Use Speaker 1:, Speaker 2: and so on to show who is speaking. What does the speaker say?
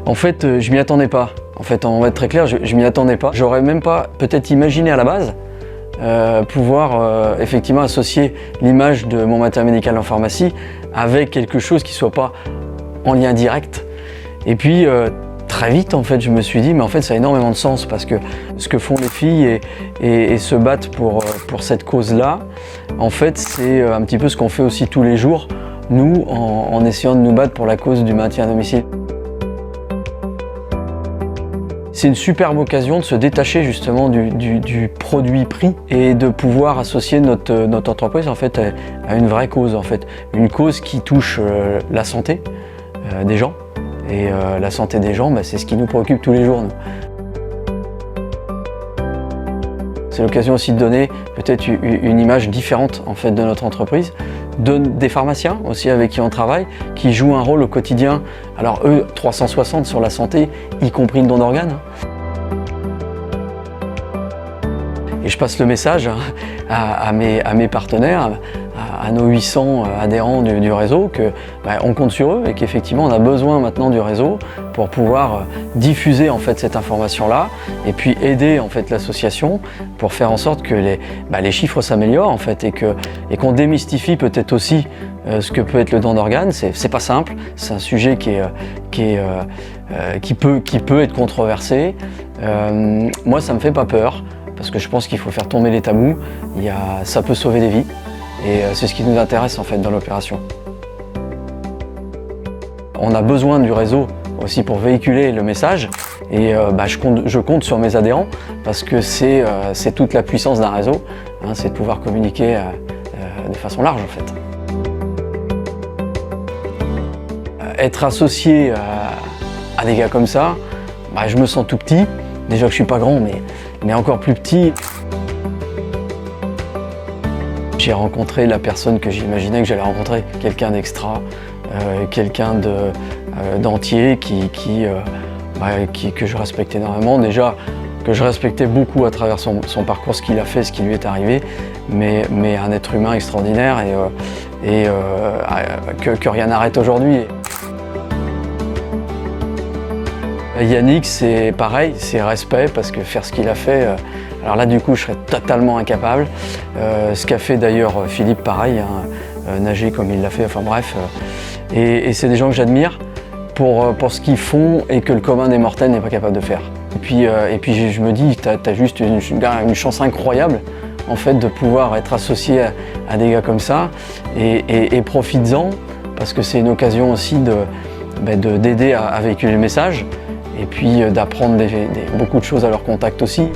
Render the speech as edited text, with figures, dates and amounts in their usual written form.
Speaker 1: En fait, je m'y attendais pas. En fait, on va être très clair, je m'y attendais pas. J'aurais même pas peut-être imaginé à la base pouvoir effectivement associer l'image de mon matériel médical en pharmacie avec quelque chose qui soit pas en lien direct. Et puis très vite, en fait, je me suis dit, mais en fait, ça a énormément de sens parce que ce que font les filles et se battent pour cette cause-là, en fait, c'est un petit peu ce qu'on fait aussi tous les jours, nous, en essayant de nous battre pour la cause du maintien à domicile. C'est une superbe occasion de se détacher justement du produit prix et de pouvoir associer notre entreprise en fait à une vraie cause en fait, une cause qui touche la santé des gens et la santé des gens, c'est ce qui nous préoccupe tous les jours. C'est l'occasion aussi de donner peut-être une image différente en fait de notre entreprise, des pharmaciens aussi avec qui on travaille, qui jouent un rôle au quotidien. Alors eux, 360 sur la santé, y compris le don d'organes. Et je passe le message à mes partenaires, à nos 800 adhérents du réseau, qu'on compte sur eux et qu'effectivement on a besoin maintenant du réseau pour pouvoir diffuser en fait cette information-là et puis aider en fait l'association pour faire en sorte que les chiffres s'améliorent en fait et qu'on démystifie peut-être aussi ce que peut être le don d'organes. C'est pas simple, c'est un sujet qui peut être controversé. Moi ça me fait pas peur parce que je pense qu'il faut faire tomber les tabous. Ça peut sauver des vies. Et c'est ce qui nous intéresse en fait dans l'opération. On a besoin du réseau aussi pour véhiculer le message et je compte sur mes adhérents parce que c'est toute la puissance d'un réseau, c'est de pouvoir communiquer de façon large en fait. Être associé à des gars comme ça, je me sens tout petit, déjà que je suis pas grand mais encore plus petit. J'ai rencontré la personne que j'imaginais que j'allais rencontrer, quelqu'un d'extra, quelqu'un d'entier que je respecte énormément. Déjà, que je respectais beaucoup à travers son parcours, ce qu'il a fait, ce qui lui est arrivé, mais un être humain extraordinaire et que rien n'arrête aujourd'hui. Yannick, c'est pareil, c'est respect parce que faire ce qu'il a fait, alors là du coup je serais totalement incapable. Ce qu'a fait d'ailleurs Philippe, pareil, nager comme il l'a fait, enfin bref. Et c'est des gens que j'admire pour ce qu'ils font et que le commun des mortels n'est pas capable de faire. Et puis je me dis, t'as juste une chance incroyable en fait de pouvoir être associé à des gars comme ça et profites-en parce que c'est une occasion aussi d'aider à véhiculer le message et puis d'apprendre beaucoup de choses à leur contact aussi.